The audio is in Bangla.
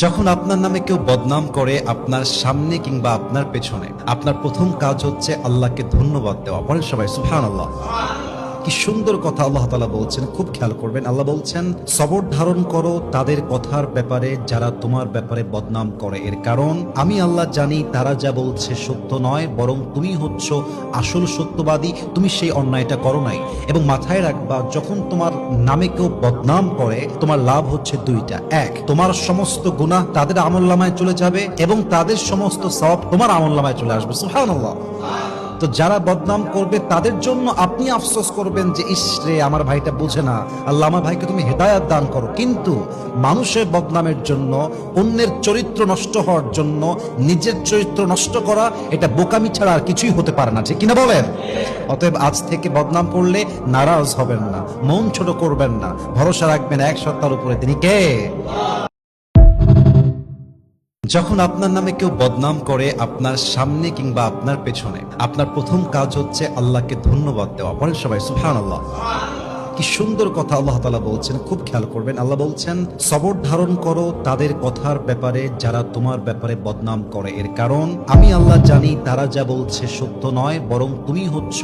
যখন আপনার নামে কেউ বদনাম করে আপনার সামনে কিংবা আপনার পেছনে, আপনার প্রথম কাজ হচ্ছে আল্লাহকে ধন্যবাদ দেওয়া। বলেন সবাই সুবহানাল্লাহ। কি সুন্দর কথা আল্লাহ তাআলা বলছেন, খুব খেয়াল করবেন। আল্লাহ বলছেন, সবর ধারণ করো তাদের কথার ব্যাপারে যারা তোমার ব্যাপারে বদনাম করে, এর কারণ আমি আল্লাহ জানি তারা যা বলছে সত্য নয়, বরং তুমি হচ্ছ আসল সত্যবাদী, তুমি সেই অন্যায়টা করো নাই। এবং মাথায় রাখবা, যখন তোমার নামে কেউ বদনাম করে তোমার লাভ হচ্ছে দুইটা। এক, তোমার সমস্ত গুনাহ তাদের আমলনামায় চলে যাবে এবং তাদের সমস্ত সওয়াব তোমার আমলনামায় চলে আসবে। সুবহানাল্লাহ। তো যারা বদনাম করবে তাদের জন্য আপনি আফসোস করবেন যে ইস রে, আমার ভাইটা বোঝে না, আল্লাহ আমার ভাইকে তুমি হেদায়েত দান করো। কিন্তু মানুষের বদনামের জন্য, অন্যের চরিত্র নষ্ট হওয়ার জন্য নিজের চরিত্র নষ্ট করা, এটা বোকামি ছাড়া আর কিছুই হতে পারে না, ঠিক কিনা বলেন? অতএব আজ থেকে বদনাম করলে নারাজ হবেন না, মন ছোট করবেন না, ভরসা রাখবেন এক সত্তার উপরে, তিনি কে? যখন আপনার নামে কেউ বদনাম করে আপনার সামনে কিংবা আপনার পেছনে, আপনার প্রথম কাজ হচ্ছে আল্লাহকে ধন্যবাদ দেওয়া। বলেন সবাই সুবহানাল্লাহ। কি সুন্দর কথা আল্লাহ তাআলা বলছেন, খুব খেয়াল করবেন। আল্লাহ বলছেন, সবর ধারণ করো তাদের কথার ব্যাপারে যারা তোমার ব্যাপারে বদনাম করে, এর কারণ আমি আল্লাহ জানি তারা যা বলছে সত্য নয়, বরং তুমি হচ্ছ